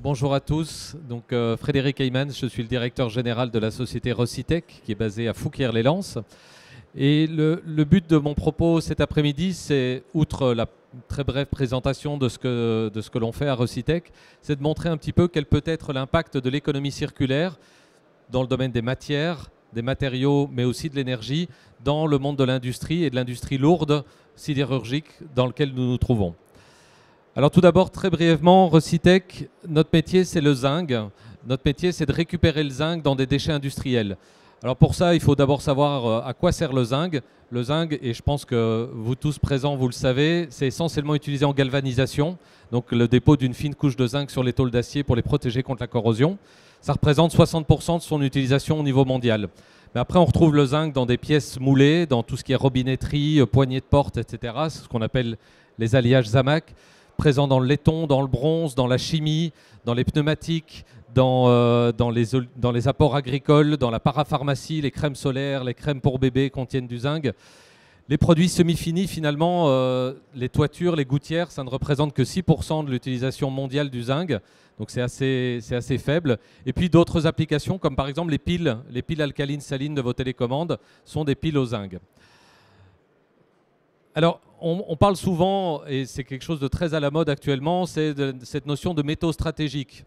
Bonjour à tous, donc Frédéric Heymans, je suis le directeur général de la société Recitech qui est basée à Fouquier-les-Lances. Et le but de mon propos cet après-midi, c'est, outre la très brève présentation de ce que l'on fait à Recitech, c'est de montrer un petit peu quel peut être l'impact de l'économie circulaire dans le domaine des matières, des matériaux, mais aussi de l'énergie, dans le monde de l'industrie et de l'industrie lourde sidérurgique dans lequel nous nous trouvons. Alors tout d'abord, très brièvement, Recitech, notre métier c'est le zinc. Notre métier c'est de récupérer le zinc dans des déchets industriels. Alors pour ça, il faut d'abord savoir à quoi sert le zinc. Le zinc, et je pense que vous tous présents, vous le savez, c'est essentiellement utilisé en galvanisation, donc le dépôt d'une fine couche de zinc sur les tôles d'acier pour les protéger contre la corrosion. Ça représente 60% de son utilisation au niveau mondial. Mais après, on retrouve le zinc dans des pièces moulées, dans tout ce qui est robinetterie, poignées de porte, etc. C'est ce qu'on appelle les alliages Zamac, présents dans le laiton, dans le bronze, dans la chimie, dans les pneumatiques, dans les apports agricoles, dans la parapharmacie, les crèmes solaires, les crèmes pour bébés contiennent du zinc. Les produits semi-finis, finalement, les toitures, les gouttières, ça ne représente que 6% de l'utilisation mondiale du zinc, donc c'est assez faible. Et puis d'autres applications, comme par exemple les piles alcalines salines de vos télécommandes, sont des piles au zinc. Alors, on parle souvent, et c'est quelque chose de très à la mode actuellement, c'est cette notion de métaux stratégiques.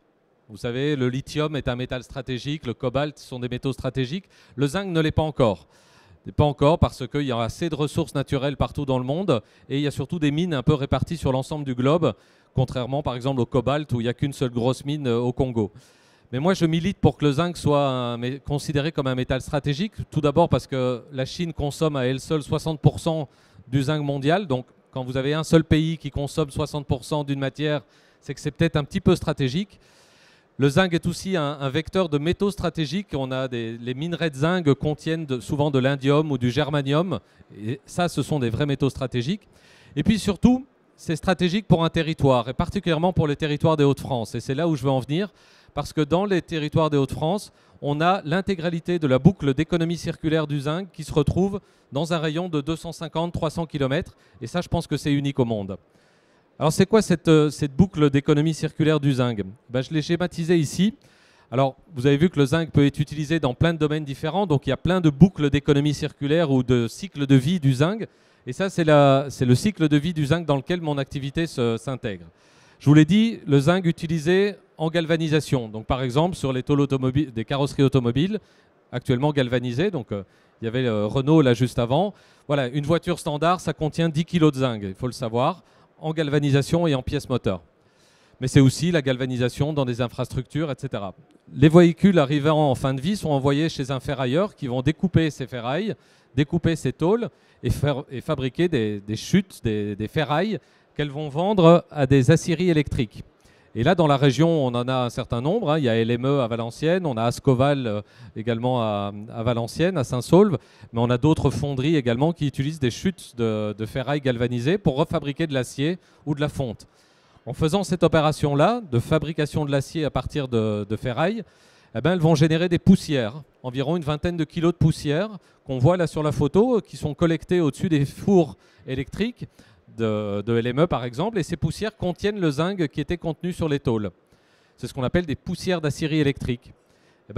Vous savez, le lithium est un métal stratégique, le cobalt sont des métaux stratégiques. Le zinc ne l'est pas encore. Pas encore parce qu'il y a assez de ressources naturelles partout dans le monde et il y a surtout des mines un peu réparties sur l'ensemble du globe, contrairement par exemple au cobalt où il n'y a qu'une seule grosse mine au Congo. Mais moi je milite pour que le zinc soit considéré comme un métal stratégique, tout d'abord parce que la Chine consomme à elle seule 60% du zinc mondial, donc quand vous avez un seul pays qui consomme 60% d'une matière, c'est que c'est peut-être un petit peu stratégique. Le zinc est aussi un vecteur de métaux stratégiques. Les minerais de zinc contiennent souvent de l'indium ou du germanium. Et ça, ce sont des vrais métaux stratégiques. Et puis surtout, c'est stratégique pour un territoire, et particulièrement pour le territoire des Hauts-de-France. Et c'est là où je veux en venir, parce que dans les territoires des Hauts-de-France, on a l'intégralité de la boucle d'économie circulaire du zinc qui se retrouve dans un rayon de 250-300 km. Et ça, je pense que c'est unique au monde. Alors c'est quoi cette boucle d'économie circulaire du zinc? Je l'ai schématisé ici. Alors vous avez vu que le zinc peut être utilisé dans plein de domaines différents, donc il y a plein de boucles d'économie circulaire ou de cycle de vie du zinc. Et ça c'est le cycle de vie du zinc dans lequel mon activité s'intègre. Je vous l'ai dit, le zinc utilisé en galvanisation, donc par exemple sur les tôles automobiles, des carrosseries automobiles, actuellement galvanisées, donc il y avait Renault là juste avant. Voilà, une voiture standard, ça contient 10 kg de zinc, il faut le savoir, en galvanisation et en pièces moteurs. Mais c'est aussi la galvanisation dans des infrastructures, etc. Les véhicules arrivant en fin de vie sont envoyés chez un ferrailleur qui vont découper ces ferrailles, découper ces tôles et fabriquer des chutes, des ferrailles qu'elles vont vendre à des aciéries électriques. Et là, dans la région, on en a un certain nombre. Il y a LME à Valenciennes, on a Ascoval également à Valenciennes, à Saint-Saulve, mais on a d'autres fonderies également qui utilisent des chutes de ferraille galvanisées pour refabriquer de l'acier ou de la fonte. En faisant cette opération-là, de fabrication de l'acier à partir de ferraille, elles vont générer des poussières, environ une vingtaine de kilos de poussières qu'on voit là sur la photo, qui sont collectées au-dessus des fours électriques de LME par exemple, et ces poussières contiennent le zinc qui était contenu sur les tôles. C'est ce qu'on appelle des poussières d'aciérie électrique.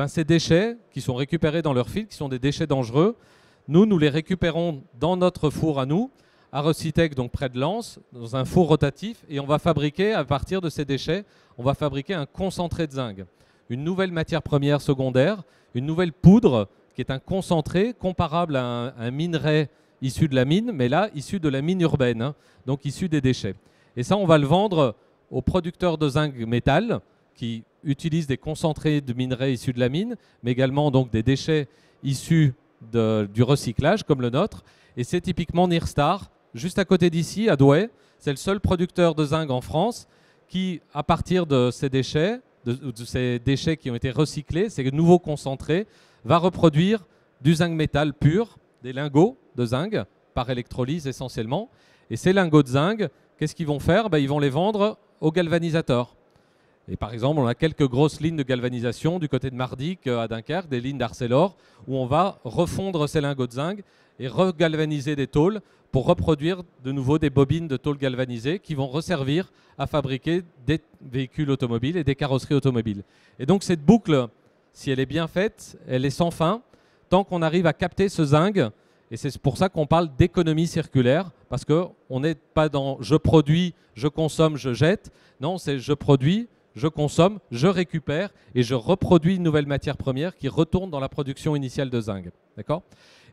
Ces déchets qui sont récupérés dans leur fil, qui sont des déchets dangereux, nous les récupérons dans notre four à nous, à Recitech, donc près de Lens, dans un four rotatif, et on va fabriquer, à partir de ces déchets, on va fabriquer un concentré de zinc. Une nouvelle matière première secondaire, une nouvelle poudre qui est un concentré comparable à un minerai issu de la mine, mais là, issu de la mine urbaine, donc issu des déchets. Et ça, on va le vendre aux producteurs de zinc métal qui utilisent des concentrés de minerais issus de la mine, mais également donc des déchets issus du recyclage, comme le nôtre. Et c'est typiquement Nirstar, juste à côté d'ici, à Douai. C'est le seul producteur de zinc en France qui, à partir de ces déchets, qui ont été recyclés, ces nouveaux concentrés, va reproduire du zinc métal pur, des lingots de zinc, par électrolyse essentiellement. Et ces lingots de zinc, qu'est-ce qu'ils vont faire? Ils vont les vendre aux galvanisateurs. Et par exemple, on a quelques grosses lignes de galvanisation du côté de Mardic à Dunkerque, des lignes d'Arcelor, où on va refondre ces lingots de zinc et regalvaniser des tôles pour reproduire de nouveau des bobines de tôle galvanisée qui vont resservir à fabriquer des véhicules automobiles et des carrosseries automobiles. Et donc cette boucle, si elle est bien faite, elle est sans fin, tant qu'on arrive à capter ce zinc. Et c'est pour ça qu'on parle d'économie circulaire, parce qu'on n'est pas dans je produis, je consomme, je jette. Non, c'est je produis, je consomme, je récupère et je reproduis une nouvelle matière première qui retourne dans la production initiale de zinc. D'accord ?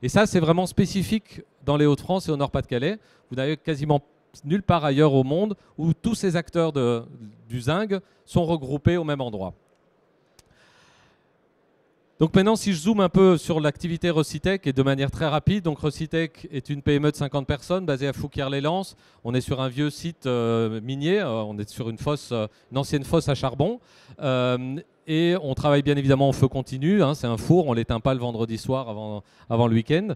Et ça, c'est vraiment spécifique dans les Hauts-de-France et au Nord-Pas-de-Calais. Vous n'avez quasiment nulle part ailleurs au monde où tous ces acteurs du zinc sont regroupés au même endroit. Donc maintenant, si je zoome un peu sur l'activité Recitech et de manière très rapide, donc Recitech est une PME de 50 personnes basée à Fouquier-les-Lances. On est sur un vieux site minier, on est sur une ancienne fosse à charbon. Et on travaille bien évidemment en feu continu, hein, c'est un four, on ne l'éteint pas le vendredi soir avant le week-end.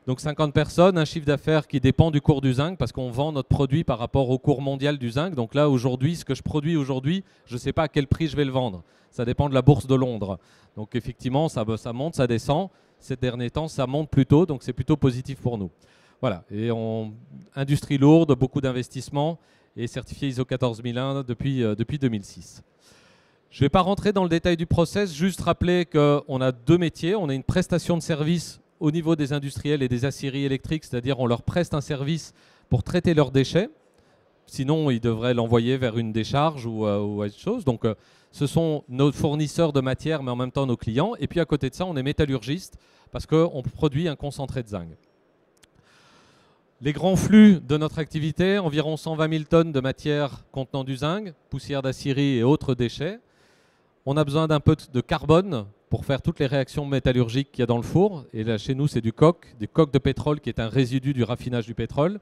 Donc 50 personnes, un chiffre d'affaires qui dépend du cours du zinc parce qu'on vend notre produit par rapport au cours mondial du zinc. Donc là, aujourd'hui, ce que je produis aujourd'hui, je ne sais pas à quel prix je vais le vendre. Ça dépend de la bourse de Londres. Donc effectivement, ça monte, ça descend. Ces derniers temps, ça monte plutôt, donc c'est plutôt positif pour nous. Voilà, et industrie lourde, beaucoup d'investissements et certifié ISO 14001 depuis 2006. Je ne vais pas rentrer dans le détail du process, juste rappeler qu'on a deux métiers. On a une prestation de service au niveau des industriels et des aciéries électriques, c'est-à-dire on leur preste un service pour traiter leurs déchets. Sinon, ils devraient l'envoyer vers une décharge ou autre chose. Donc, ce sont nos fournisseurs de matière, mais en même temps nos clients. Et puis, à côté de ça, on est métallurgiste parce qu'on produit un concentré de zinc. Les grands flux de notre activité, environ 120 000 tonnes de matière contenant du zinc, poussière d'aciérie et autres déchets. On a besoin d'un peu de carbone pour faire toutes les réactions métallurgiques qu'il y a dans le four. Et là, chez nous, c'est du coke de pétrole qui est un résidu du raffinage du pétrole,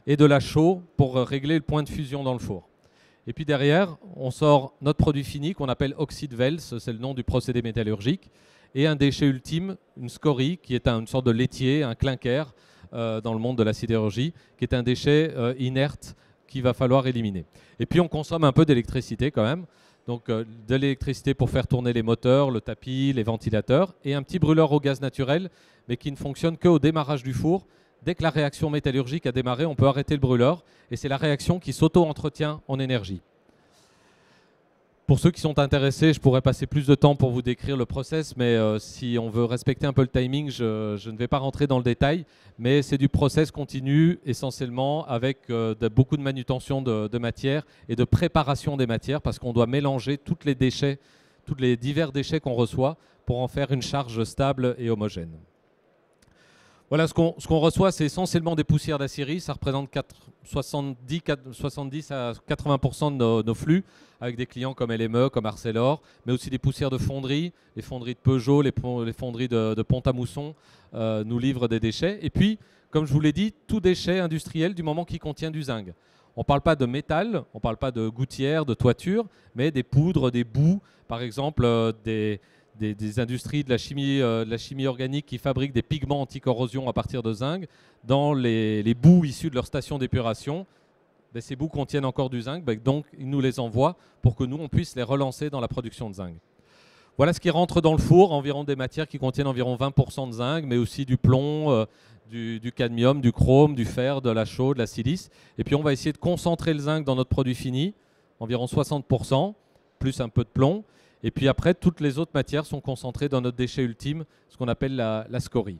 et de la chaux pour régler le point de fusion dans le four. Et puis derrière, on sort notre produit fini qu'on appelle oxyde Wels, c'est le nom du procédé métallurgique, et un déchet ultime, une scorie, qui est une sorte de laitier, un clinker dans le monde de la sidérurgie, qui est un déchet inerte qu'il va falloir éliminer. Et puis on consomme un peu d'électricité quand même. Donc de l'électricité pour faire tourner les moteurs, le tapis, les ventilateurs, et un petit brûleur au gaz naturel, mais qui ne fonctionne qu'au démarrage du four. Dès que la réaction métallurgique a démarré, on peut arrêter le brûleur, et c'est la réaction qui s'auto-entretient en énergie. Pour ceux qui sont intéressés, je pourrais passer plus de temps pour vous décrire le process, mais si on veut respecter un peu le timing, je ne vais pas rentrer dans le détail, mais c'est du process continu essentiellement avec beaucoup de manutention de matière et de préparation des matières parce qu'on doit mélanger tous les divers déchets qu'on reçoit pour en faire une charge stable et homogène. Voilà, ce qu'on reçoit, c'est essentiellement des poussières d'aciérie. Ça représente 70 à 80% de nos flux, avec des clients comme LME, comme Arcelor, mais aussi des poussières de fonderie. Les fonderies de Peugeot, les fonderies de Pont-à-Mousson nous livrent des déchets. Et puis, comme je vous l'ai dit, tout déchet industriel du moment qu'il contient du zinc. On ne parle pas de métal, on ne parle pas de gouttière, de toiture, mais des poudres, des boues, par exemple des industries de la chimie organique qui fabriquent des pigments anti-corrosion à partir de zinc. Dans les boues issues de leur station d'épuration, ces boues contiennent encore du zinc, donc ils nous les envoient pour que nous, on puisse les relancer dans la production de zinc. Voilà ce qui rentre dans le four, environ des matières qui contiennent environ 20% de zinc, mais aussi du plomb, du cadmium, du chrome, du fer, de la chaux, de la silice. Et puis on va essayer de concentrer le zinc dans notre produit fini, environ 60%, plus un peu de plomb. Et puis après, toutes les autres matières sont concentrées dans notre déchet ultime, ce qu'on appelle la scorie.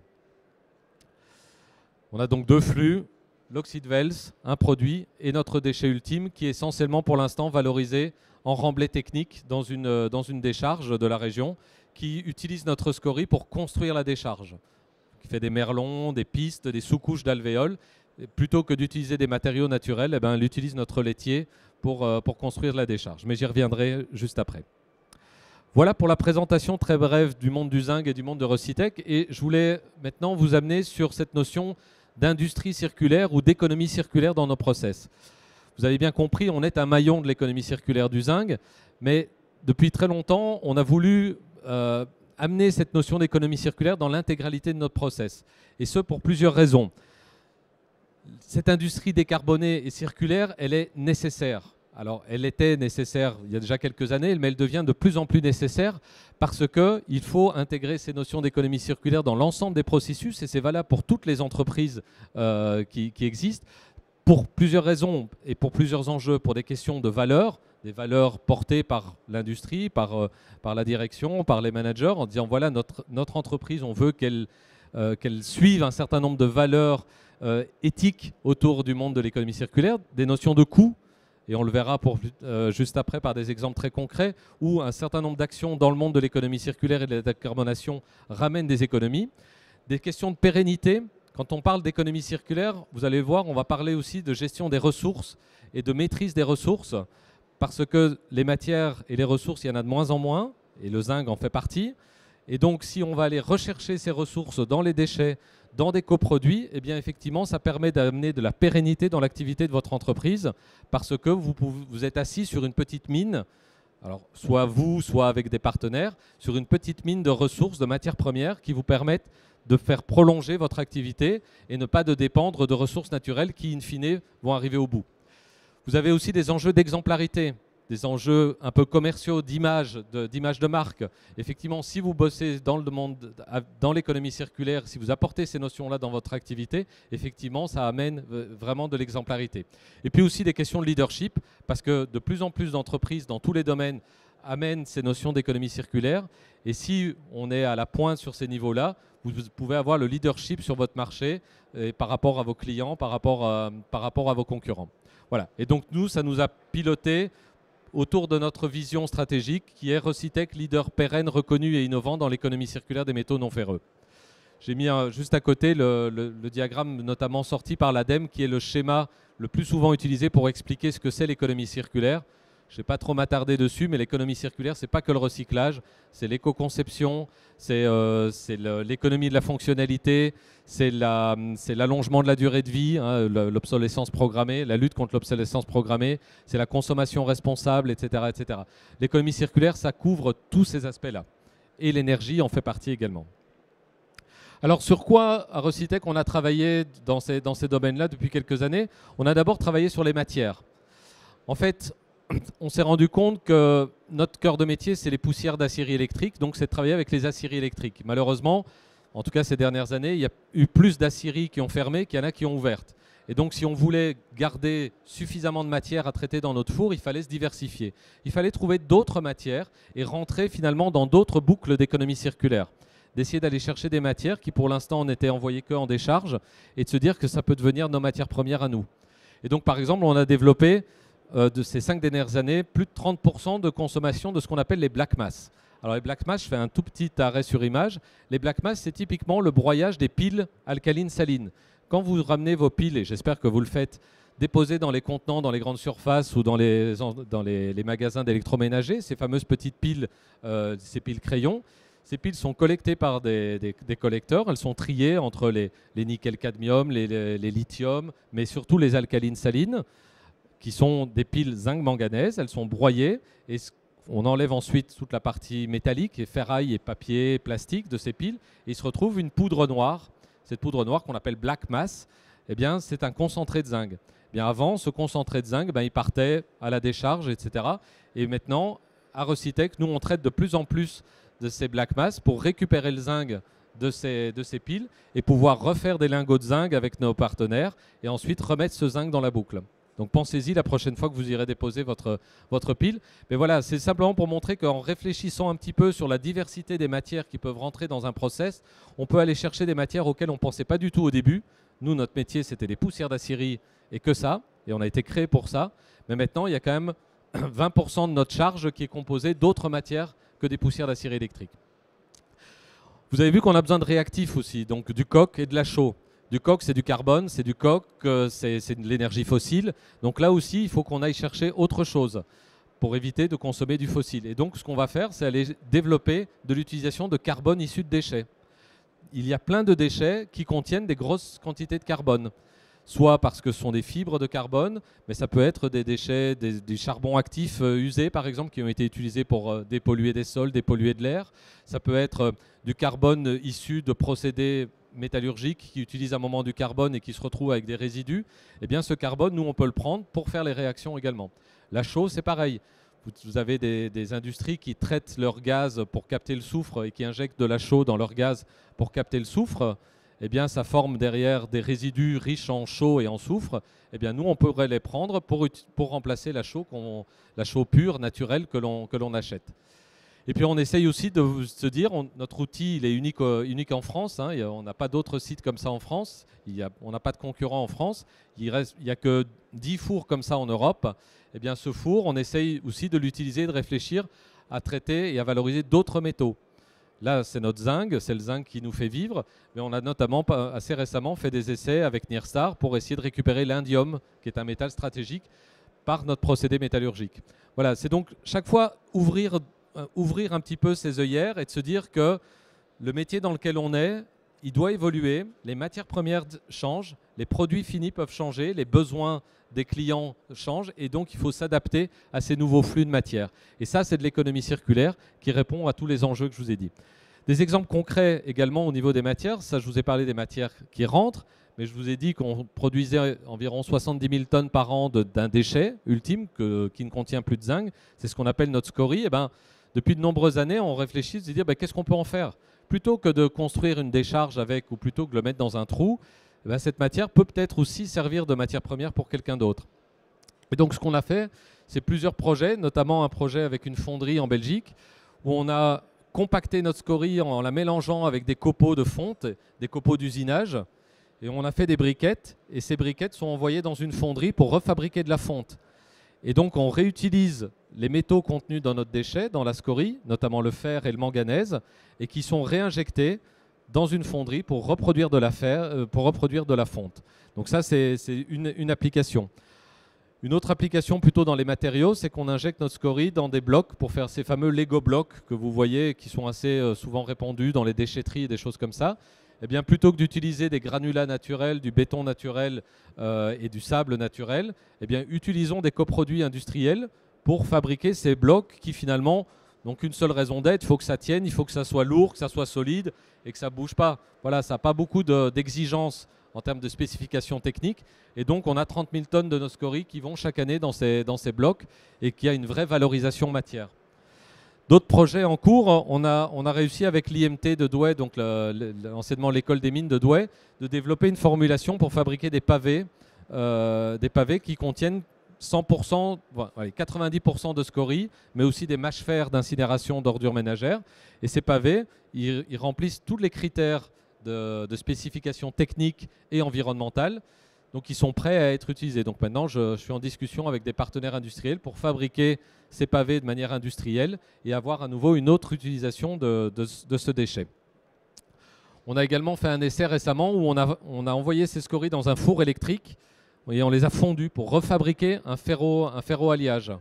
On a donc deux flux, l'oxyde Wels, un produit, et notre déchet ultime qui est essentiellement pour l'instant valorisé en remblai technique dans une décharge de la région qui utilise notre scorie pour construire la décharge. Qui fait des merlons, des pistes, des sous-couches d'alvéoles. Plutôt que d'utiliser des matériaux naturels, elle utilise notre laitier pour construire la décharge. Mais j'y reviendrai juste après. Voilà pour la présentation très brève du monde du zinc et du monde de Recitech. Et je voulais maintenant vous amener sur cette notion d'industrie circulaire ou d'économie circulaire dans nos process. Vous avez bien compris, on est un maillon de l'économie circulaire du zinc, mais depuis très longtemps, on a voulu amener cette notion d'économie circulaire dans l'intégralité de notre process. Et ce, pour plusieurs raisons. Cette industrie décarbonée et circulaire, elle est nécessaire Alors, elle était nécessaire il y a déjà quelques années, mais elle devient de plus en plus nécessaire parce qu'il faut intégrer ces notions d'économie circulaire dans l'ensemble des processus, et c'est valable pour toutes les entreprises qui existent, pour plusieurs raisons et pour plusieurs enjeux, pour des questions de valeur, des valeurs portées par l'industrie, par la direction, par les managers, en disant voilà, notre entreprise, on veut qu'elle suive un certain nombre de valeurs éthiques autour du monde de l'économie circulaire, des notions de coût, et on le verra juste après par des exemples très concrets, où un certain nombre d'actions dans le monde de l'économie circulaire et de la décarbonation ramènent des économies. Des questions de pérennité. Quand on parle d'économie circulaire, vous allez voir, on va parler aussi de gestion des ressources et de maîtrise des ressources, parce que les matières et les ressources, il y en a de moins en moins, et le zinc en fait partie. Et donc, si on va aller rechercher ces ressources dans les déchets, dans des coproduits, eh bien, effectivement, ça permet d'amener de la pérennité dans l'activité de votre entreprise, parce que vous êtes assis sur une petite mine, alors soit vous, soit avec des partenaires, sur une petite mine de ressources, de matières premières qui vous permettent de faire prolonger votre activité et ne pas de dépendre de ressources naturelles qui, in fine, vont arriver au bout. Vous avez aussi des enjeux d'exemplarité, des enjeux un peu commerciaux, d'image de marque. Effectivement, si vous bossez dans le monde, dans l'économie circulaire, si vous apportez ces notions-là dans votre activité, effectivement, ça amène vraiment de l'exemplarité. Et puis aussi des questions de leadership, parce que de plus en plus d'entreprises dans tous les domaines amènent ces notions d'économie circulaire. Et si on est à la pointe sur ces niveaux-là, vous pouvez avoir le leadership sur votre marché et par rapport à vos clients, par rapport à vos concurrents. Voilà. Et donc nous, ça nous a piloté autour de notre vision stratégique qui est Recitech, leader pérenne, reconnu et innovant dans l'économie circulaire des métaux non ferreux. J'ai mis juste à côté le diagramme notamment sorti par l'ADEME, qui est le schéma le plus souvent utilisé pour expliquer ce que c'est l'économie circulaire. Je ne vais pas trop m'attarder dessus, mais l'économie circulaire, ce n'est pas que le recyclage, c'est l'éco-conception, c'est l'économie de la fonctionnalité, c'est l'allongement de la durée de vie, hein, l'obsolescence programmée, la lutte contre l'obsolescence programmée, c'est la consommation responsable, etc. etc. L'économie circulaire, ça couvre tous ces aspects-là. Et l'énergie en fait partie également. Alors sur quoi, à Recitech, on a travaillé dans ces domaines-là depuis quelques années? On a d'abord travaillé sur les matières. En fait, on s'est rendu compte que notre cœur de métier, c'est les poussières d'aciérie électrique, donc c'est de travailler avec les aciéries électriques. Malheureusement, en tout cas ces dernières années, il y a eu plus d'aciéries qui ont fermé qu'il y en a qui ont ouvertes. Et donc si on voulait garder suffisamment de matière à traiter dans notre four, il fallait se diversifier. Il fallait trouver d'autres matières et rentrer finalement dans d'autres boucles d'économie circulaire. D'essayer d'aller chercher des matières qui pour l'instant n'étaient envoyées qu'en décharge et de se dire que ça peut devenir nos matières premières à nous. Et donc par exemple, on a développé de ces 5 dernières années, plus de 30% de consommation de ce qu'on appelle les black mass. Alors les black mass, je fais un tout petit arrêt sur image. Les black mass, c'est typiquement le broyage des piles alcalines salines. Quand vous ramenez vos piles, et j'espère que vous le faites, déposées dans les contenants, dans les grandes surfaces ou dans les magasins d'électroménager, ces fameuses petites piles, ces piles crayons, ces piles sont collectées par des collecteurs. Elles sont triées entre les nickel-cadmium, les lithium, mais surtout les alcalines salines, qui sont des piles zinc-manganèse. Elles sont broyées et on enlève ensuite toute la partie métallique, et ferraille et papier, et plastique de ces piles. Et il se retrouve une poudre noire. Cette poudre noire qu'on appelle black mass, eh bien, c'est un concentré de zinc. Eh bien, avant, ce concentré de zinc, il partait à la décharge, etc. Et maintenant, à Recitech, nous, on traite de plus en plus de ces black mass pour récupérer le zinc de ces piles et pouvoir refaire des lingots de zinc avec nos partenaires et ensuite remettre ce zinc dans la boucle. Donc pensez-y la prochaine fois que vous irez déposer votre pile. Mais voilà, c'est simplement pour montrer qu'en réfléchissant un petit peu sur la diversité des matières qui peuvent rentrer dans un process, on peut aller chercher des matières auxquelles on ne pensait pas du tout au début. Nous, notre métier, c'était des poussières d'aciérie et que ça, et on a été créé pour ça. Mais maintenant, il y a quand même 20% de notre charge qui est composée d'autres matières que des poussières d'aciérie électrique. Vous avez vu qu'on a besoin de réactifs aussi, donc du coke et de la chaux. Du coke, c'est du carbone, c'est du coke, c'est de l'énergie fossile. Donc là aussi, il faut qu'on aille chercher autre chose pour éviter de consommer du fossile. Et donc, ce qu'on va faire, c'est aller développer de l'utilisation de carbone issu de déchets. Il y a plein de déchets qui contiennent des grosses quantités de carbone. Soit parce que ce sont des fibres de carbone, mais ça peut être des déchets, des charbons actifs usés, par exemple, qui ont été utilisés pour dépolluer des sols, dépolluer de l'air. Ça peut être du carbone issu de procédés métallurgiques qui utilisent un moment du carbone et qui se retrouvent avec des résidus, eh bien ce carbone, nous, on peut le prendre pour faire les réactions également. La chaux, c'est pareil. Vous avez des industries qui traitent leur gaz pour capter le soufre et qui injectent de la chaux dans leur gaz pour capter le soufre. Eh bien, ça forme derrière des résidus riches en chaux et en soufre. Eh bien, nous, on pourrait les prendre pour remplacer la chaux pure, naturelle que l'on achète. Et puis, on essaye aussi de se dire, notre outil, il est unique en France. Hein, on n'a pas d'autres sites comme ça en France. On n'a pas de concurrents en France. Il n'y a que 10 fours comme ça en Europe. Eh bien, ce four, on essaye aussi de l'utiliser, de réfléchir à traiter et à valoriser d'autres métaux. Là, c'est notre zinc, c'est le zinc qui nous fait vivre, mais on a notamment assez récemment fait des essais avec Nyrstar pour essayer de récupérer l'indium, qui est un métal stratégique, par notre procédé métallurgique. Voilà, c'est donc chaque fois ouvrir un petit peu ses œillères et de se dire que le métier dans lequel on est, il doit évoluer, les matières premières changent, les produits finis peuvent changer, les besoins des clients changent et donc il faut s'adapter à ces nouveaux flux de matière. Et ça, c'est de l'économie circulaire qui répond à tous les enjeux que je vous ai dit. Des exemples concrets également au niveau des matières. Ça, je vous ai parlé des matières qui rentrent, mais je vous ai dit qu'on produisait environ 70 000 tonnes par an d'un déchet ultime qui ne contient plus de zinc. C'est ce qu'on appelle notre scorie. Et ben, depuis de nombreuses années, on réfléchit, se dire qu'est-ce qu'on peut en faire ? Plutôt que de construire une décharge avec ou plutôt que de le mettre dans un trou, cette matière peut peut-être aussi servir de matière première pour quelqu'un d'autre. Et donc ce qu'on a fait, c'est plusieurs projets, notamment un projet avec une fonderie en Belgique, où on a compacté notre scorie en la mélangeant avec des copeaux de fonte, des copeaux d'usinage, et on a fait des briquettes, et ces briquettes sont envoyées dans une fonderie pour refabriquer de la fonte. Et donc on réutilise les métaux contenus dans notre déchet, dans la scorie, notamment le fer et le manganèse, et qui sont réinjectés dans une fonderie pour reproduire de la fonte. Donc ça, c'est une application. Une autre application plutôt dans les matériaux, c'est qu'on injecte notre scorie dans des blocs pour faire ces fameux Lego blocs que vous voyez qui sont assez souvent répandus dans les déchetteries et des choses comme ça. Eh bien, plutôt que d'utiliser des granulats naturels, du béton naturel et du sable naturel, eh bien, utilisons des coproduits industriels pour fabriquer ces blocs qui finalement n'ont qu'une seule raison d'être. Il faut que ça tienne, il faut que ça soit lourd, que ça soit solide et que ça ne bouge pas. Voilà, ça n'a pas beaucoup d'exigences en termes de spécifications techniques. Et donc, on a 30 000 tonnes de nos scories qui vont chaque année dans ces blocs et qui a une vraie valorisation matière. D'autres projets en cours, on a réussi avec l'IMT de Douai, donc anciennement l'école des mines de Douai, de développer une formulation pour fabriquer des pavés qui contiennent 100%, 90% de scories, mais aussi des mâches-fer d'incinération d'ordures ménagères. Et ces pavés, ils remplissent tous les critères de spécification technique et environnementale. Donc ils sont prêts à être utilisés. Donc maintenant, je suis en discussion avec des partenaires industriels pour fabriquer ces pavés de manière industrielle et avoir à nouveau une autre utilisation de ce déchet. On a également fait un essai récemment où on a envoyé ces scories dans un four électrique et on les a fondus pour refabriquer un ferro-alliage.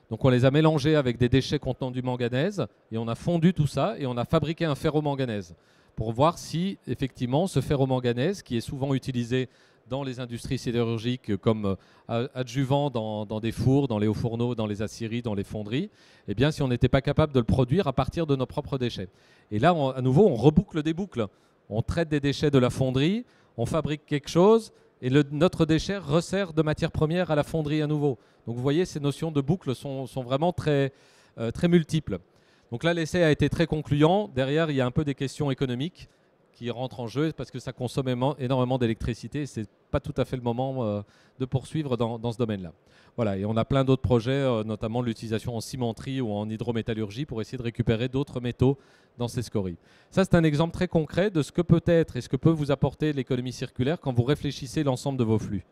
Donc on les a mélangés avec des déchets contenant du manganèse et on a fondu tout ça et on a fabriqué un ferro-manganèse pour voir si effectivement ce ferro-manganèse qui est souvent utilisé dans les industries sidérurgiques comme adjuvant dans des fours, dans les hauts fourneaux, dans les aciéries, dans les fonderies, eh bien si on n'était pas capable de le produire à partir de nos propres déchets. Et là, à nouveau, on reboucle des boucles. On traite des déchets de la fonderie, on fabrique quelque chose et notre déchet resserre de matière première à la fonderie à nouveau. Donc vous voyez, ces notions de boucle sont vraiment très multiples. Donc là, l'essai a été très concluant. Derrière, il y a un peu des questions économiques qui rentrent en jeu parce que ça consomme énormément d'électricité et ce n'est pas tout à fait le moment de poursuivre dans ce domaine-là. Voilà, et on a plein d'autres projets, notamment l'utilisation en cimenterie ou en hydrométallurgie pour essayer de récupérer d'autres métaux dans ces scories. Ça, c'est un exemple très concret de ce que peut être et ce que peut vous apporter l'économie circulaire quand vous réfléchissez l'ensemble de vos flux.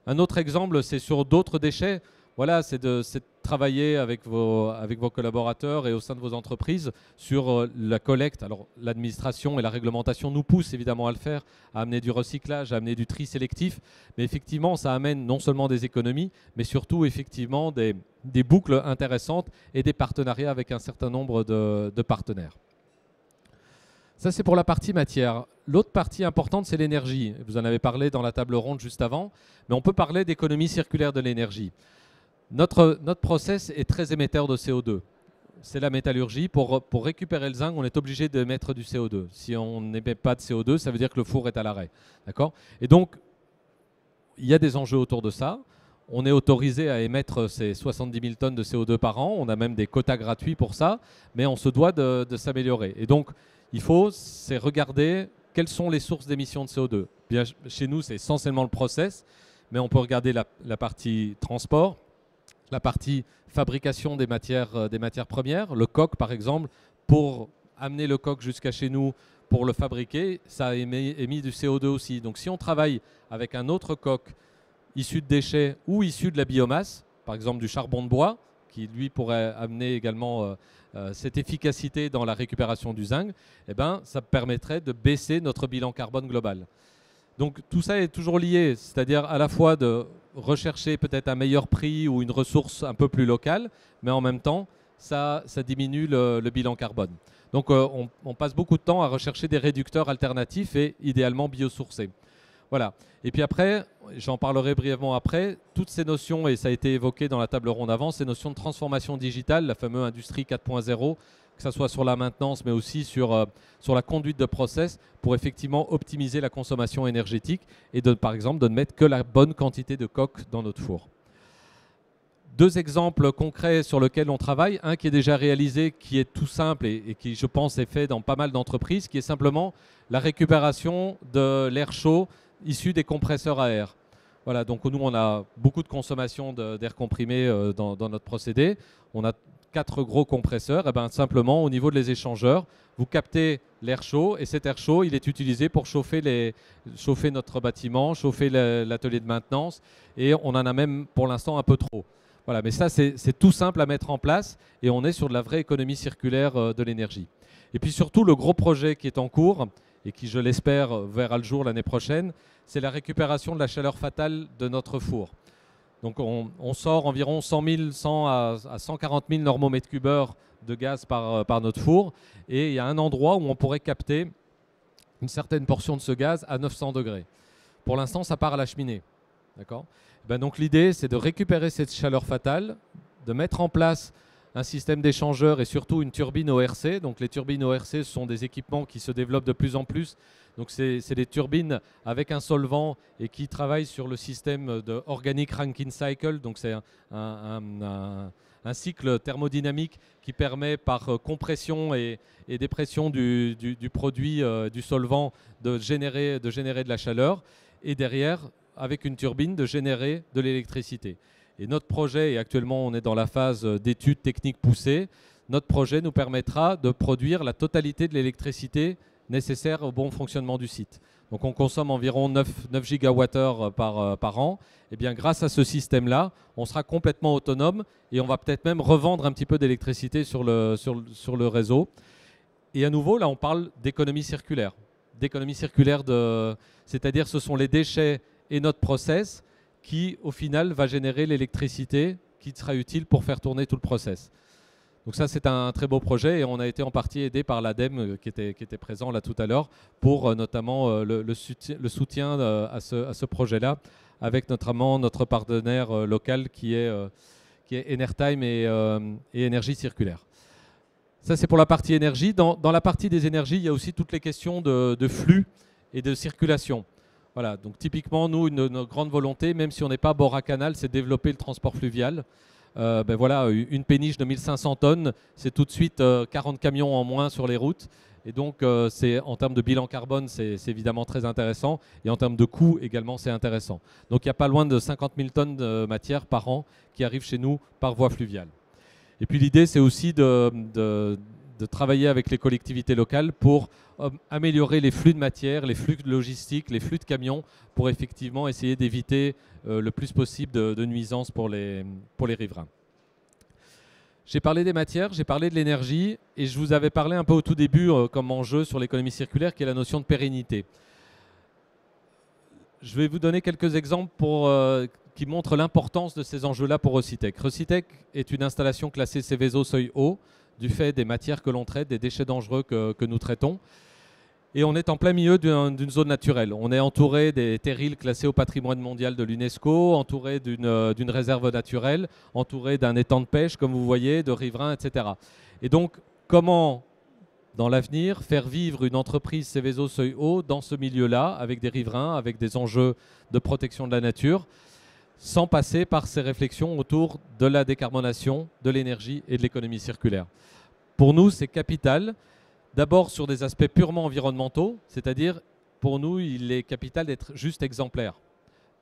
Un autre exemple, c'est sur d'autres déchets. Voilà, c'est de travailler avec vos collaborateurs et au sein de vos entreprises sur la collecte. Alors l'administration et la réglementation nous poussent évidemment à le faire, à amener du recyclage, à amener du tri sélectif. Mais effectivement, ça amène non seulement des économies, mais surtout effectivement des boucles intéressantes et des partenariats avec un certain nombre de partenaires. Ça, c'est pour la partie matière. L'autre partie importante, c'est l'énergie. Vous en avez parlé dans la table ronde juste avant, mais on peut parler d'économie circulaire de l'énergie. Notre process est très émetteur de CO2. c'est la métallurgie. Pour récupérer le zinc, on est obligé de mettre du CO2. Si on n'émet pas de CO2, ça veut dire que le four est à l'arrêt. D'accord ? Et donc, il y a des enjeux autour de ça. On est autorisé à émettre ces 70 000 tonnes de CO2 par an. On a même des quotas gratuits pour ça, mais on se doit de s'améliorer. Et donc, il faut regarder quelles sont les sources d'émissions de CO2. Bien, chez nous, c'est essentiellement le process, mais on peut regarder la partie transport, la partie fabrication des matières premières. Le coq, par exemple, pour amener le coq jusqu'à chez nous, pour le fabriquer, ça a émis du CO2 aussi. Donc si on travaille avec un autre coq issu de déchets ou issu de la biomasse, par exemple du charbon de bois, qui lui pourrait amener également cette efficacité dans la récupération du zinc, eh ben, ça permettrait de baisser notre bilan carbone global. Donc tout ça est toujours lié, c'est-à-dire à la fois de rechercher peut-être un meilleur prix ou une ressource un peu plus locale, mais en même temps, ça diminue le bilan carbone. Donc on passe beaucoup de temps à rechercher des réducteurs alternatifs et idéalement biosourcés. Voilà. Et puis après, j'en parlerai brièvement après, toutes ces notions, et ça a été évoqué dans la table ronde avant, ces notions de transformation digitale, la fameuse industrie 4.0, que ce soit sur la maintenance, mais aussi sur la conduite de process, pour effectivement optimiser la consommation énergétique et par exemple de ne mettre que la bonne quantité de coque dans notre four. Deux exemples concrets sur lesquels on travaille, un qui est déjà réalisé, qui est tout simple et qui, je pense, est fait dans pas mal d'entreprises, qui est simplement la récupération de l'air chaud issu des compresseurs à air. Voilà, donc nous, on a beaucoup de consommation d'air comprimé dans notre procédé. On a 4 gros compresseurs. Et ben, simplement, au niveau des échangeurs, vous captez l'air chaud et cet air chaud, il est utilisé pour chauffer notre bâtiment, chauffer l'atelier de maintenance et on en a même pour l'instant un peu trop. Voilà, mais ça, c'est tout simple à mettre en place et on est sur de la vraie économie circulaire de l'énergie. Et puis surtout, le gros projet qui est en cours et qui, je l'espère, verra le jour l'année prochaine, c'est la récupération de la chaleur fatale de notre four. Donc on sort environ 100 à 140 000 normaux mètres cubes de gaz par notre four et il y a un endroit où on pourrait capter une certaine portion de ce gaz à 900 degrés. Pour l'instant, ça part à la cheminée. D'accord ? Ben donc l'idée, c'est de récupérer cette chaleur fatale, de mettre en place un système d'échangeurs et surtout une turbine ORC. Donc les turbines ORC, ce sont des équipements qui se développent de plus en plus. Donc c'est des turbines avec un solvant et qui travaillent sur le système de Organic Rankine Cycle. Donc c'est un cycle thermodynamique qui permet par compression et dépression du produit, du solvant, de générer de la chaleur. Et derrière, avec une turbine, de générer de l'électricité. Et notre projet, et actuellement on est dans la phase d'études techniques poussées, notre projet nous permettra de produire la totalité de l'électricité nécessaire au bon fonctionnement du site. Donc on consomme environ 9 gigawattheures par an. Et bien grâce à ce système-là, on sera complètement autonome et on va peut-être même revendre un petit peu d'électricité sur le réseau. Et à nouveau, là on parle d'économie circulaire. D'économie circulaire, c'est-à-dire ce sont les déchets et notre process qui, au final, va générer l'électricité qui sera utile pour faire tourner tout le process. Donc ça, c'est un très beau projet et on a été en partie aidé par l'ADEME qui était présent là tout à l'heure pour notamment le soutien à ce projet-là avec notamment notre partenaire local qui est Enertime et Énergie Circulaire. Ça, c'est pour la partie énergie. Dans la partie des énergies, il y a aussi toutes les questions de flux et de circulation. Voilà, donc typiquement, nous, notre grande volonté, même si on n'est pas bord à canal, c'est de développer le transport fluvial. Ben voilà, une péniche de 1500 tonnes, c'est tout de suite 40 camions en moins sur les routes. Et donc, en termes de bilan carbone, c'est évidemment très intéressant. Et en termes de coût également, c'est intéressant. Donc, il n'y a pas loin de 50 000 tonnes de matière par an qui arrivent chez nous par voie fluviale. Et puis l'idée, c'est aussi de travailler avec les collectivités locales pour améliorer les flux de matière, les flux logistiques, les flux de camions, pour effectivement essayer d'éviter le plus possible de nuisances pour les riverains. J'ai parlé des matières, j'ai parlé de l'énergie, et je vous avais parlé un peu au tout début comme enjeu sur l'économie circulaire, qui est la notion de pérennité. Je vais vous donner quelques exemples qui montrent l'importance de ces enjeux-là pour Recitec. Recitec est une installation classée Seveso seuil haut, du fait des matières que l'on traite, des déchets dangereux que nous traitons. Et on est en plein milieu d'une zone naturelle. On est entouré des terrils classés au patrimoine mondial de l'UNESCO, entouré d'une réserve naturelle, entouré d'un étang de pêche, comme vous voyez, de riverains, etc. Et donc, comment, dans l'avenir, faire vivre une entreprise Seveso Seuil Haut dans ce milieu-là, avec des riverains, avec des enjeux de protection de la nature, sans passer par ces réflexions autour de la décarbonation, de l'énergie et de l'économie circulaire. Pour nous, c'est capital. D'abord sur des aspects purement environnementaux, c'est-à-dire pour nous, il est capital d'être juste exemplaire.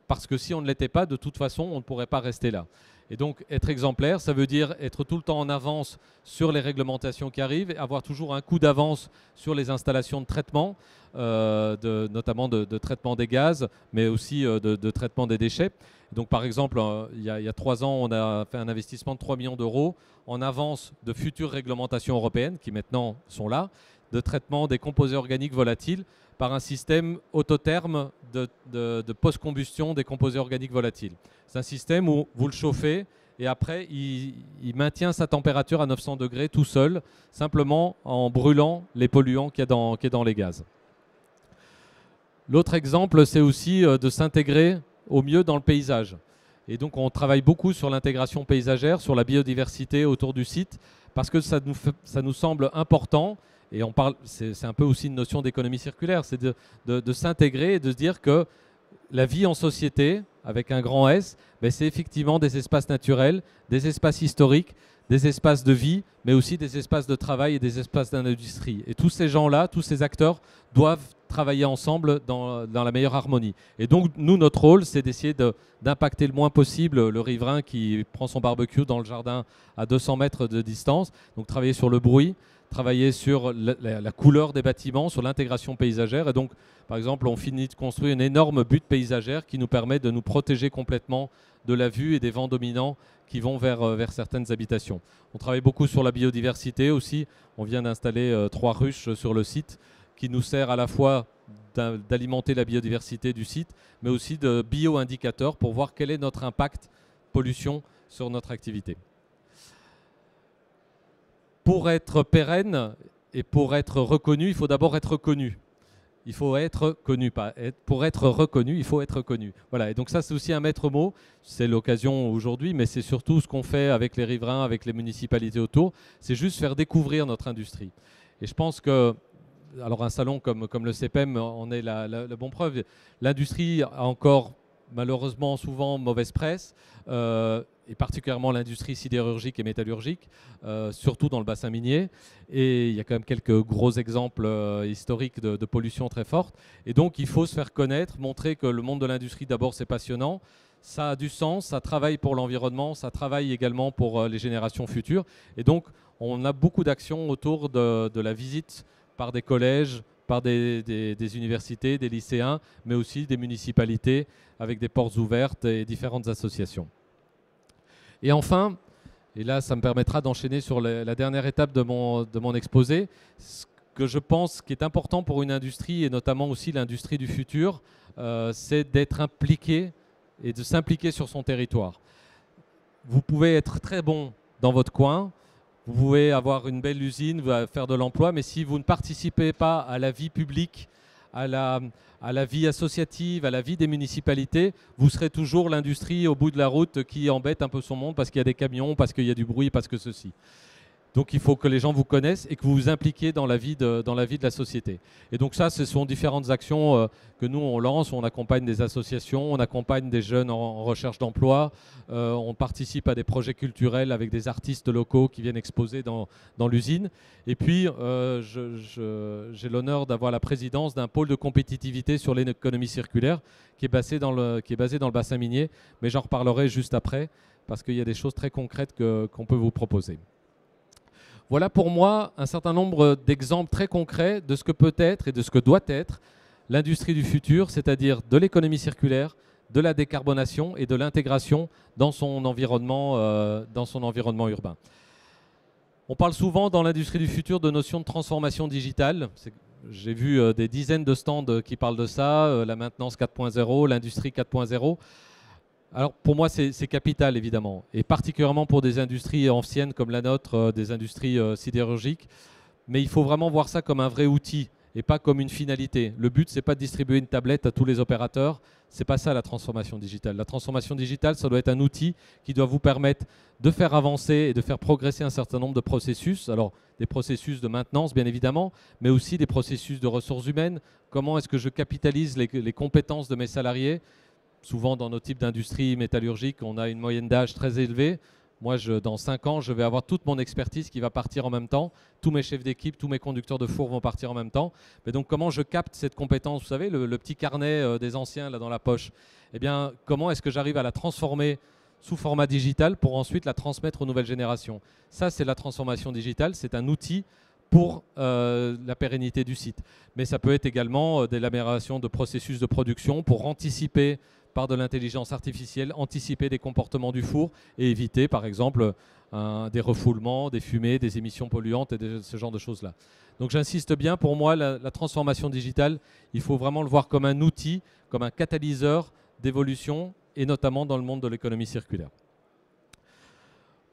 Parce que si on ne l'était pas, de toute façon, on ne pourrait pas rester là. Et donc, être exemplaire, ça veut dire être tout le temps en avance sur les réglementations qui arrivent, avoir toujours un coup d'avance sur les installations de traitement, notamment de traitement des gaz, mais aussi de traitement des déchets. Donc, par exemple, il y a 3 ans, on a fait un investissement de 3 millions d'euros en avance de futures réglementations européennes, qui maintenant sont là, de traitement des composés organiques volatiles par un système autotherme de post-combustion des composés organiques volatiles. C'est un système où vous le chauffez et après il maintient sa température à 900 degrés tout seul, simplement en brûlant les polluants qu'il y a dans les gaz. L'autre exemple, c'est aussi de s'intégrer au mieux dans le paysage. Et donc on travaille beaucoup sur l'intégration paysagère, sur la biodiversité autour du site, parce que ça nous semble important. Et on parle, c'est un peu aussi une notion d'économie circulaire, c'est de s'intégrer et de se dire que la vie en société, avec un grand S, ben c'est effectivement des espaces naturels, des espaces historiques, des espaces de vie, mais aussi des espaces de travail et des espaces d'industrie. Et tous ces gens-là, tous ces acteurs doivent travailler ensemble dans la meilleure harmonie. Et donc, nous, notre rôle, c'est d'essayer d'impacter le moins possible le riverain qui prend son barbecue dans le jardin à 200 mètres de distance. Donc, travailler sur le bruit, travailler sur la couleur des bâtiments, sur l'intégration paysagère. Et donc, par exemple, on finit de construire une énorme butte paysagère qui nous permet de nous protéger complètement de la vue et des vents dominants qui vont vers certaines habitations. On travaille beaucoup sur la biodiversité aussi. On vient d'installer 3 ruches sur le site qui nous sert à la fois d'alimenter la biodiversité du site, mais aussi de bio-indicateurs pour voir quel est notre impact pollution sur notre activité. Pour être pérenne et pour être reconnu, il faut d'abord être connu. Il faut être connu, pour être reconnu, il faut être connu. Voilà, et donc ça c'est aussi un maître mot, c'est l'occasion aujourd'hui, mais c'est surtout ce qu'on fait avec les riverains, avec les municipalités autour, c'est juste faire découvrir notre industrie. Et je pense que, alors un salon comme le CPEM en est la bonne preuve, l'industrie a encore malheureusement souvent mauvaise presse, et particulièrement l'industrie sidérurgique et métallurgique, surtout dans le bassin minier. Et il y a quand même quelques gros exemples historiques de pollution très forte. Et donc il faut se faire connaître, montrer que le monde de l'industrie d'abord c'est passionnant, ça a du sens, ça travaille pour l'environnement, ça travaille également pour les générations futures. Et donc on a beaucoup d'actions autour de la visite par des collèges, par des universités, des lycéens, mais aussi des municipalités avec des portes ouvertes et différentes associations. Et enfin, et là ça me permettra d'enchaîner sur la dernière étape de mon exposé, ce que je pense qui est important pour une industrie, et notamment aussi l'industrie du futur, c'est d'être impliqué et de s'impliquer sur son territoire. Vous pouvez être très bon dans votre coin, vous pouvez avoir une belle usine, faire de l'emploi, mais si vous ne participez pas à la vie publique, à la vie associative, à la vie des municipalités, vous serez toujours l'industrie au bout de la route qui embête un peu son monde parce qu'il y a des camions, parce qu'il y a du bruit, parce que ceci. Donc il faut que les gens vous connaissent et que vous vous impliquiez dans la vie de la société. Et donc ça, ce sont différentes actions que nous, on lance. On accompagne des associations, on accompagne des jeunes en recherche d'emploi, on participe à des projets culturels avec des artistes locaux qui viennent exposer dans l'usine. Et puis, j'ai l'honneur d'avoir la présidence d'un pôle de compétitivité sur l'économie circulaire qui est basé dans le bassin minier. Mais j'en reparlerai juste après parce qu'il y a des choses très concrètes qu'on peut vous proposer. Voilà pour moi un certain nombre d'exemples très concrets de ce que peut être et de ce que doit être l'industrie du futur, c'est-à-dire de l'économie circulaire, de la décarbonation et de l'intégration dans son environnement urbain. On parle souvent dans l'industrie du futur de notion de transformation digitale. J'ai vu des dizaines de stands qui parlent de ça, la maintenance 4.0, l'industrie 4.0. Alors pour moi c'est capital évidemment, et particulièrement pour des industries anciennes comme la nôtre, des industries sidérurgiques, mais il faut vraiment voir ça comme un vrai outil et pas comme une finalité. Le but, c'est pas de distribuer une tablette à tous les opérateurs. C'est pas ça la transformation digitale. La transformation digitale, ça doit être un outil qui doit vous permettre de faire avancer et de faire progresser un certain nombre de processus. Alors, des processus de maintenance, bien évidemment, mais aussi des processus de ressources humaines. Comment est-ce que je capitalise les compétences de mes salariés? Souvent, dans nos types d'industries métallurgiques, on a une moyenne d'âge très élevée. Moi, dans 5 ans, je vais avoir toute mon expertise qui va partir en même temps. Tous mes chefs d'équipe, tous mes conducteurs de four vont partir en même temps. Mais donc, comment je capte cette compétence? Vous savez, le petit carnet des anciens là dans la poche. Eh bien, comment est-ce que j'arrive à la transformer sous format digital pour ensuite la transmettre aux nouvelles générations? Ça, c'est la transformation digitale. C'est un outil pour la pérennité du site. Mais ça peut être également de l'amélioration de processus de production pour anticiper par de l'intelligence artificielle, anticiper des comportements du four et éviter, par exemple, des refoulements, des fumées, des émissions polluantes et ce genre de choses-là. Donc j'insiste bien, pour moi, la transformation digitale, il faut vraiment le voir comme un outil, comme un catalyseur d'évolution, et notamment dans le monde de l'économie circulaire.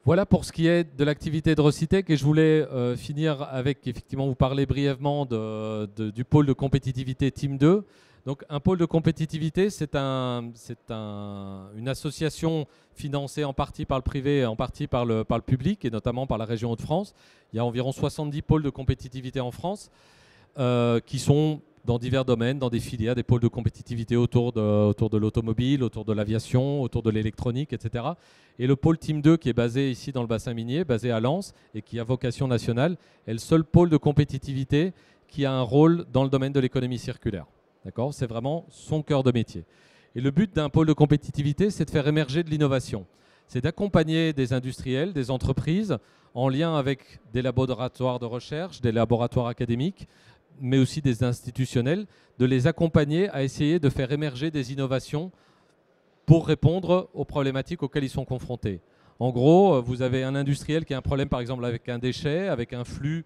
Voilà pour ce qui est de l'activité de Recitech, et je voulais finir avec, effectivement, vous parler brièvement du pôle de compétitivité Team 2. Donc un pôle de compétitivité, c'est une association financée en partie par le privé et en partie par le public, et notamment par la région Hauts-de-France. Il y a environ 70 pôles de compétitivité en France qui sont dans divers domaines, dans des filières, des pôles de compétitivité autour de l'automobile, autour de l'aviation, autour de l'électronique, etc. Et le pôle Team 2, qui est basé ici dans le bassin minier, basé à Lens, et qui a vocation nationale, est le seul pôle de compétitivité qui a un rôle dans le domaine de l'économie circulaire. C'est vraiment son cœur de métier. Et le but d'un pôle de compétitivité, c'est de faire émerger de l'innovation. C'est d'accompagner des industriels, des entreprises, en lien avec des laboratoires de recherche, des laboratoires académiques, mais aussi des institutionnels, de les accompagner à essayer de faire émerger des innovations pour répondre aux problématiques auxquelles ils sont confrontés. En gros, vous avez un industriel qui a un problème, par exemple, avec un déchet, avec un flux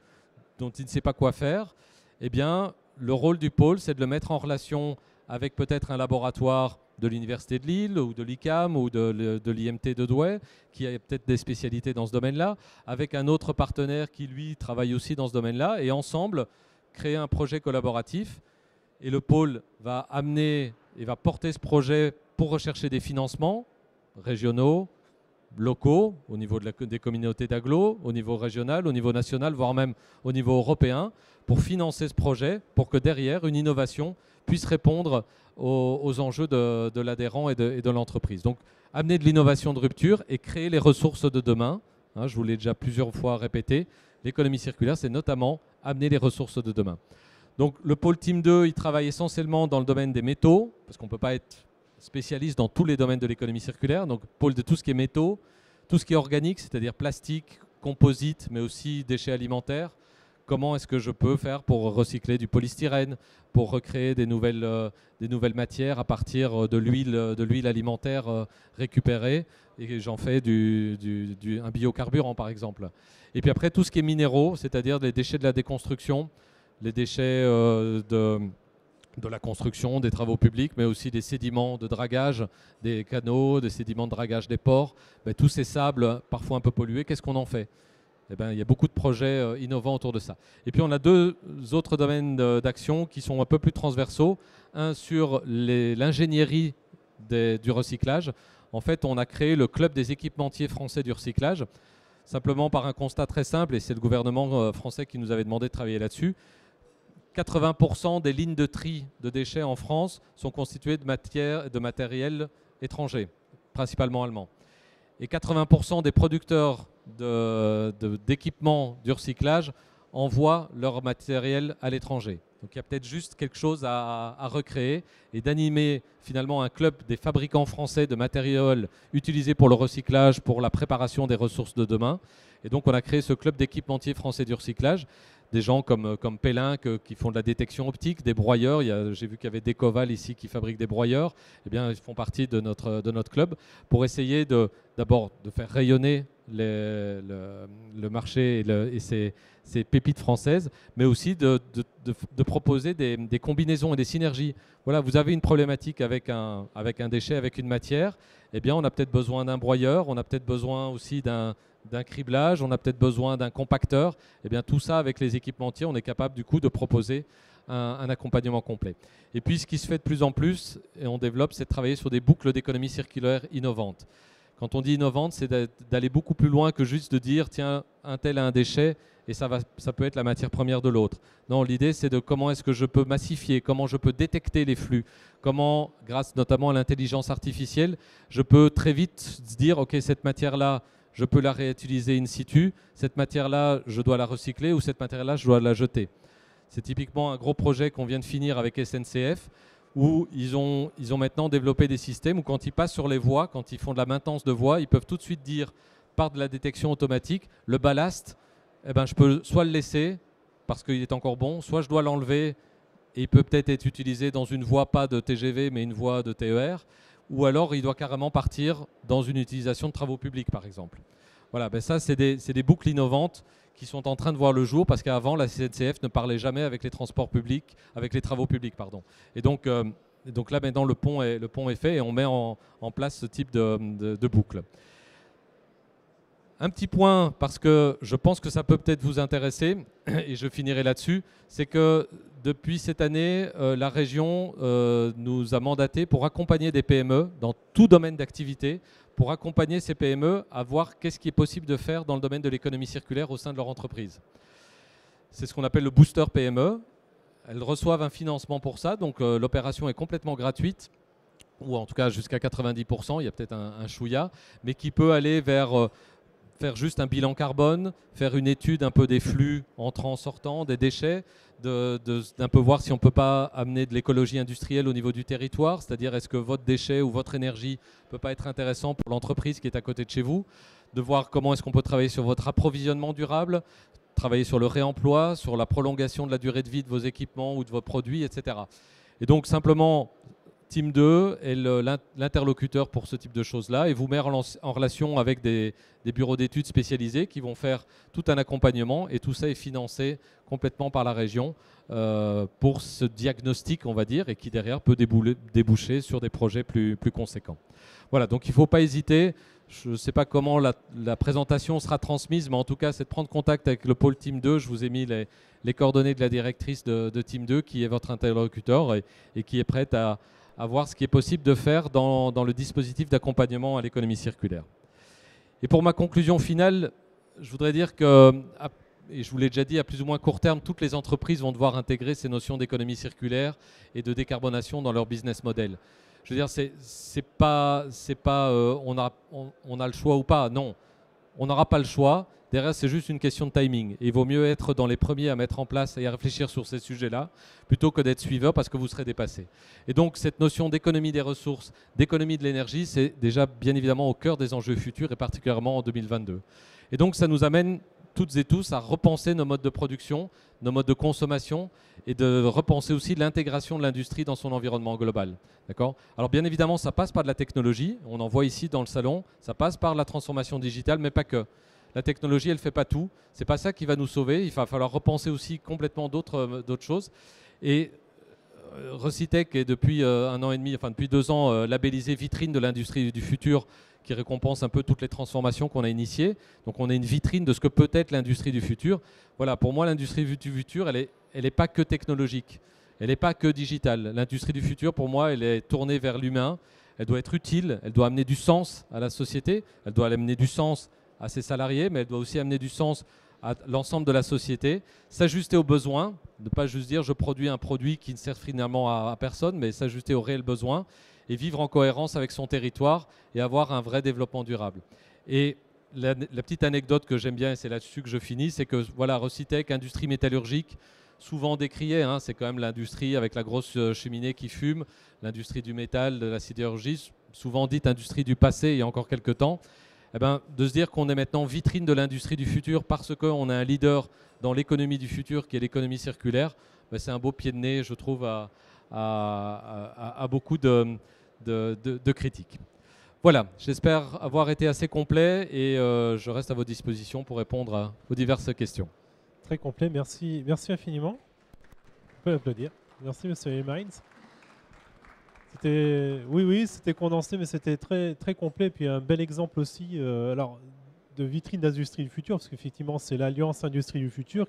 dont il ne sait pas quoi faire. Eh bien, le rôle du pôle, c'est de le mettre en relation avec peut-être un laboratoire de l'Université de Lille ou de l'ICAM ou de l'IMT de Douai, qui a peut-être des spécialités dans ce domaine-là, avec un autre partenaire qui, lui, travaille aussi dans ce domaine-là, et ensemble, créer un projet collaboratif. Et le pôle va amener et va porter ce projet pour rechercher des financements régionaux, locaux, au niveau des communautés d'agglo, au niveau régional, au niveau national, voire même au niveau européen, pour financer ce projet, pour que derrière, une innovation puisse répondre aux enjeux de l'adhérent et de l'entreprise. Donc, amener de l'innovation de rupture et créer les ressources de demain. Je vous l'ai déjà plusieurs fois répété. L'économie circulaire, c'est notamment amener les ressources de demain. Donc, le pôle Team 2, il travaille essentiellement dans le domaine des métaux, parce qu'on ne peut pas être spécialiste dans tous les domaines de l'économie circulaire. Donc, pôle de tout ce qui est métaux, tout ce qui est organique, c'est-à-dire plastique, composite, mais aussi déchets alimentaires. Comment est-ce que je peux faire pour recycler du polystyrène, pour recréer des nouvelles matières à partir de l'huile alimentaire récupérée, et j'en fais un biocarburant, par exemple. Et puis après, tout ce qui est minéraux, c'est-à-dire les déchets de la déconstruction, les déchets de la construction, des travaux publics, mais aussi des sédiments de dragage des canaux, des sédiments de dragage des ports. Tous ces sables, parfois un peu pollués, qu'est-ce qu'on en fait? Il y a beaucoup de projets innovants autour de ça. Et puis on a deux autres domaines d'action qui sont un peu plus transversaux. Un sur l'ingénierie du recyclage. En fait, on a créé le club des équipementiers français du recyclage, simplement par un constat très simple, et c'est le gouvernement français qui nous avait demandé de travailler là-dessus. 80% des lignes de tri de déchets en France sont constituées de matériel étranger, principalement allemand. Et 80% des producteurs d'équipements du recyclage envoient leur matériel à l'étranger. Donc il y a peut-être juste quelque chose à recréer et d'animer finalement un club des fabricants français de matériel utilisé pour le recyclage, pour la préparation des ressources de demain. Et donc on a créé ce club d'équipementiers français du recyclage. Des gens comme Pellin qui font de la détection optique, des broyeurs. J'ai vu qu'il y avait Decoval ici qui fabrique des broyeurs. Eh bien, ils font partie de notre club pour essayer d'abord de faire rayonner le marché et ces pépites françaises, mais aussi de proposer des combinaisons et des synergies. Voilà, vous avez une problématique avec un déchet, avec une matière. Eh bien, on a peut-être besoin d'un broyeur, on a peut-être besoin aussi d'un d'un criblage, on a peut-être besoin d'un compacteur. Et bien tout ça, avec les équipementiers, on est capable du coup de proposer un accompagnement complet. Et puis ce qui se fait de plus en plus, et on développe, c'est de travailler sur des boucles d'économie circulaire innovantes. Quand on dit innovante, c'est d'aller beaucoup plus loin que juste de dire tiens, un tel a un déchet et ça peut être la matière première de l'autre. Non, l'idée c'est de comment est-ce que je peux massifier, comment je peux détecter les flux, comment, grâce notamment à l'intelligence artificielle, je peux très vite dire ok, cette matière-là, je peux la réutiliser in situ, cette matière-là, je dois la recycler ou cette matière-là, je dois la jeter. C'est typiquement un gros projet qu'on vient de finir avec SNCF où ils ont maintenant développé des systèmes où quand ils passent sur les voies, quand ils font de la maintenance de voies, ils peuvent tout de suite dire par de la détection automatique, le ballast, eh ben, je peux soit le laisser parce qu'il est encore bon, soit je dois l'enlever et il peut peut-être être utilisé dans une voie pas de TGV mais une voie de TER, ou alors il doit carrément partir dans une utilisation de travaux publics par exemple. Voilà, ben ça c'est des boucles innovantes qui sont en train de voir le jour parce qu'avant la SNCF ne parlait jamais avec les transports publics, avec les travaux publics, pardon. Et donc là maintenant le pont est fait et on met en place ce type de boucle. Un petit point, parce que je pense que ça peut peut-être vous intéresser, et je finirai là-dessus, c'est que depuis cette année, la région nous a mandaté pour accompagner des PME dans tout domaine d'activité, pour accompagner ces PME à voir qu'est-ce qui est possible de faire dans le domaine de l'économie circulaire au sein de leur entreprise. C'est ce qu'on appelle le booster PME. Elles reçoivent un financement pour ça, donc l'opération est complètement gratuite, ou en tout cas jusqu'à 90%, il y a peut-être un chouïa, mais qui peut aller vers faire juste un bilan carbone, faire une étude un peu des flux entrants, sortants, des déchets, d'un peu voir si on ne peut pas amener de l'écologie industrielle au niveau du territoire, c'est-à-dire est-ce que votre déchet ou votre énergie ne peut pas être intéressant pour l'entreprise qui est à côté de chez vous, de voir comment est-ce qu'on peut travailler sur votre approvisionnement durable, travailler sur le réemploi, sur la prolongation de la durée de vie de vos équipements ou de vos produits, etc. Et donc simplement, Team 2 est l'interlocuteur pour ce type de choses-là et vous met en relation avec des bureaux d'études spécialisés qui vont faire tout un accompagnement et tout ça est financé complètement par la région pour ce diagnostic, on va dire, et qui derrière peut déboucher sur des projets plus conséquents. Voilà, donc il ne faut pas hésiter. Je ne sais pas comment la présentation sera transmise, mais en tout cas, c'est de prendre contact avec le pôle Team 2. Je vous ai mis les coordonnées de la directrice de Team 2 qui est votre interlocuteur et qui est prête à voir ce qui est possible de faire dans le dispositif d'accompagnement à l'économie circulaire. Et pour ma conclusion finale, je voudrais dire que, et je vous l'ai déjà dit, à plus ou moins court terme, toutes les entreprises vont devoir intégrer ces notions d'économie circulaire et de décarbonation dans leur business model. Je veux dire, c'est pas on a le choix ou pas, non. On n'aura pas le choix. Derrière, c'est juste une question de timing. Et il vaut mieux être dans les premiers à mettre en place et à réfléchir sur ces sujets-là, plutôt que d'être suiveur parce que vous serez dépassé. Et donc, cette notion d'économie des ressources, d'économie de l'énergie, c'est déjà bien évidemment au cœur des enjeux futurs et particulièrement en 2022. Et donc, ça nous amène toutes et tous à repenser nos modes de production, nos modes de consommation et de repenser aussi l'intégration de l'industrie dans son environnement global. D'accord ? Alors bien évidemment, ça passe par de la technologie, on en voit ici dans le salon, ça passe par la transformation digitale, mais pas que. La technologie, elle ne fait pas tout, c'est pas ça qui va nous sauver, il va falloir repenser aussi complètement d'autres choses. Et Recitec est depuis un an et demi, enfin depuis 2 ans, labellisé vitrine de l'industrie du futur, qui récompense un peu toutes les transformations qu'on a initiées. Donc on est une vitrine de ce que peut être l'industrie du futur. Voilà, pour moi, l'industrie du futur, elle est pas que technologique, elle n'est pas que digitale. L'industrie du futur, pour moi, elle est tournée vers l'humain, elle doit être utile, elle doit amener du sens à la société, elle doit amener du sens à ses salariés, mais elle doit aussi amener du sens à l'ensemble de la société, s'ajuster aux besoins, ne pas juste dire je produis un produit qui ne sert finalement à personne, mais s'ajuster aux réels besoins et vivre en cohérence avec son territoire et avoir un vrai développement durable. Et la petite anecdote que j'aime bien, et c'est là-dessus que je finis, c'est que voilà, Recitec, industrie métallurgique, souvent décriée, hein, c'est quand même l'industrie avec la grosse cheminée qui fume, l'industrie du métal, de la sidérurgie, souvent dite industrie du passé il y a encore quelques temps. Eh ben, de se dire qu'on est maintenant vitrine de l'industrie du futur parce qu'on a un leader dans l'économie du futur qui est l'économie circulaire, ben c'est un beau pied de nez, je trouve, à beaucoup de critiques. Voilà, j'espère avoir été assez complet et je reste à votre disposition pour répondre aux diverses questions. Très complet, merci infiniment. On peut l'applaudir. Merci, monsieur Heijmans. Oui, c'était condensé, mais c'était très, très complet. Puis un bel exemple aussi. Alors, de vitrine d'industrie du futur, parce qu'effectivement, c'est l'Alliance Industrie du Futur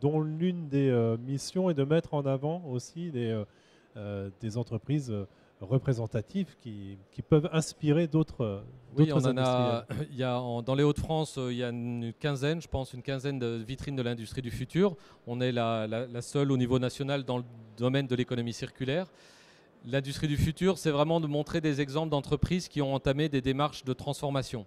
dont l'une des missions est de mettre en avant aussi des entreprises représentatives qui peuvent inspirer d'autres Oui, on en industriels. dans les Hauts-de-France, il y a une quinzaine, je pense, une quinzaine de vitrines de l'industrie du futur. On est la seule au niveau national dans le domaine de l'économie circulaire. L'industrie du futur, c'est vraiment de montrer des exemples d'entreprises qui ont entamé des démarches de transformation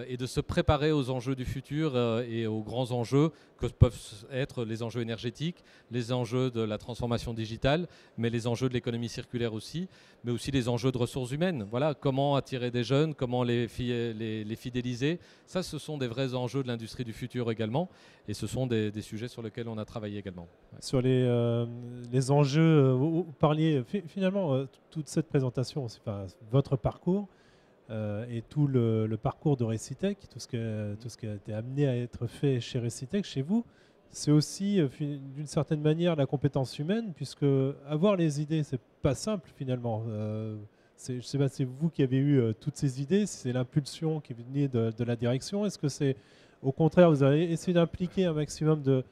et de se préparer aux enjeux du futur et aux grands enjeux que peuvent être les enjeux énergétiques, les enjeux de la transformation digitale, mais les enjeux de l'économie circulaire aussi, mais aussi les enjeux de ressources humaines. Voilà, comment attirer des jeunes, comment les fidéliser. Ça, ce sont des vrais enjeux de l'industrie du futur également, et ce sont des sujets sur lesquels on a travaillé également. Ouais. Sur les enjeux, vous parliez finalement toute cette présentation, c'est votre parcours. Et tout le parcours de Recitech, tout ce qui a été amené à être fait chez Recitech, chez vous, c'est aussi d'une certaine manière la compétence humaine, puisque avoir les idées, c'est pas simple finalement. Je sais pas, c'est vous qui avez eu toutes ces idées, c'est l'impulsion qui venait de la direction. Est-ce que c'est au contraire, vous avez essayé d'impliquer un maximum de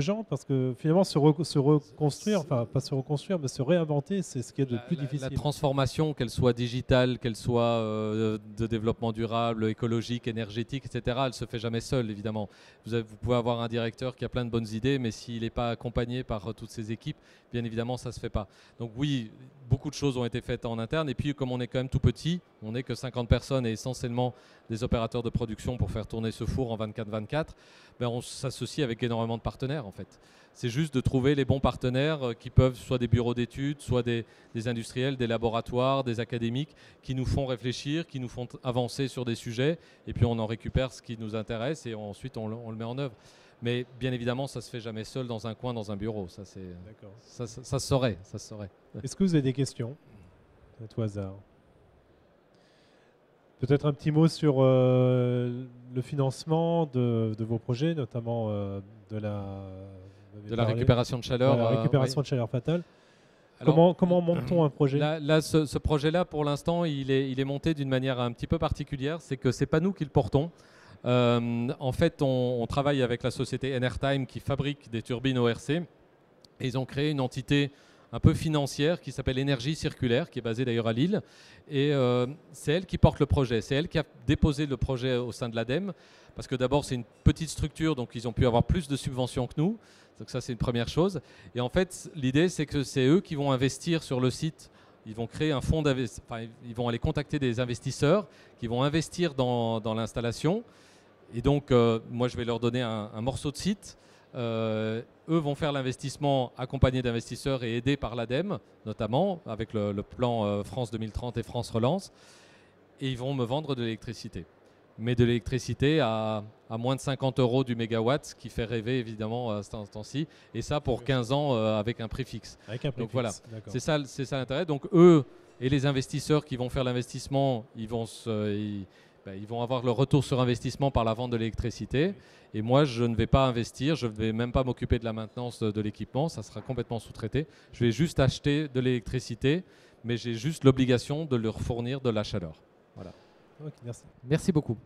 gens, parce que finalement se reconstruire, enfin pas se reconstruire, mais se réinventer, c'est ce qui est le plus difficile. La transformation, qu'elle soit digitale, qu'elle soit de développement durable, écologique, énergétique, etc., elle ne se fait jamais seule, évidemment. Vous pouvez avoir un directeur qui a plein de bonnes idées, mais s'il n'est pas accompagné par toutes ses équipes, bien évidemment, ça ne se fait pas. Donc oui, beaucoup de choses ont été faites en interne, et puis comme on est quand même tout petit, on n'est que 50 personnes et essentiellement des opérateurs de production pour faire tourner ce four en 24/24, ben on s'associe avec énormément de partenaires en fait. C'est juste de trouver les bons partenaires qui peuvent, soit des bureaux d'études, soit des industriels, des laboratoires, des académiques, qui nous font réfléchir, qui nous font avancer sur des sujets, et puis on en récupère ce qui nous intéresse et ensuite on le met en œuvre. Mais bien évidemment, ça ne se fait jamais seul dans un coin, dans un bureau. Ça se saurait. Est-ce que vous avez des questions à tout hasard? Peut-être un petit mot sur le financement de vos projets, notamment de la récupération de chaleur. La récupération oui. de chaleur fatale. Alors, comment monte-t-on un projet? Là, ce projet-là, pour l'instant, il est monté d'une manière un petit peu particulière. C'est que ce n'est pas nous qui le portons. En fait, on travaille avec la société Enertime qui fabrique des turbines ORC. Et ils ont créé une entité un peu financière qui s'appelle Énergie Circulaire, qui est basée d'ailleurs à Lille. Et c'est elle qui porte le projet. C'est elle qui a déposé le projet au sein de l'ADEME. Parce que d'abord, c'est une petite structure, donc ils ont pu avoir plus de subventions que nous. Donc ça, c'est une première chose. Et en fait, l'idée, c'est que c'est eux qui vont investir sur le site. Ils vont créer un fonds d'investissement. Enfin, ils vont aller contacter des investisseurs qui vont investir dans l'installation. Et donc, moi, je vais leur donner un morceau de site. Eux vont faire l'investissement accompagnés d'investisseurs et aidés par l'ADEME, notamment avec le plan France 2030 et France Relance. Et ils vont me vendre de l'électricité. Mais de l'électricité à moins de 50 € du mégawatt, ce qui fait rêver évidemment à cet instant-ci. Et ça pour 15 ans avec un prix fixe. Avec un prix Donc fixe, voilà, d'accord. c'est ça l'intérêt. Donc eux et les investisseurs qui vont faire l'investissement, ils vont avoir leur retour sur investissement par la vente de l'électricité. Et moi, je ne vais pas investir, je ne vais même pas m'occuper de la maintenance de l'équipement, ça sera complètement sous-traité. Je vais juste acheter de l'électricité, mais j'ai juste l'obligation de leur fournir de la chaleur. Voilà. Ok, merci. Merci beaucoup.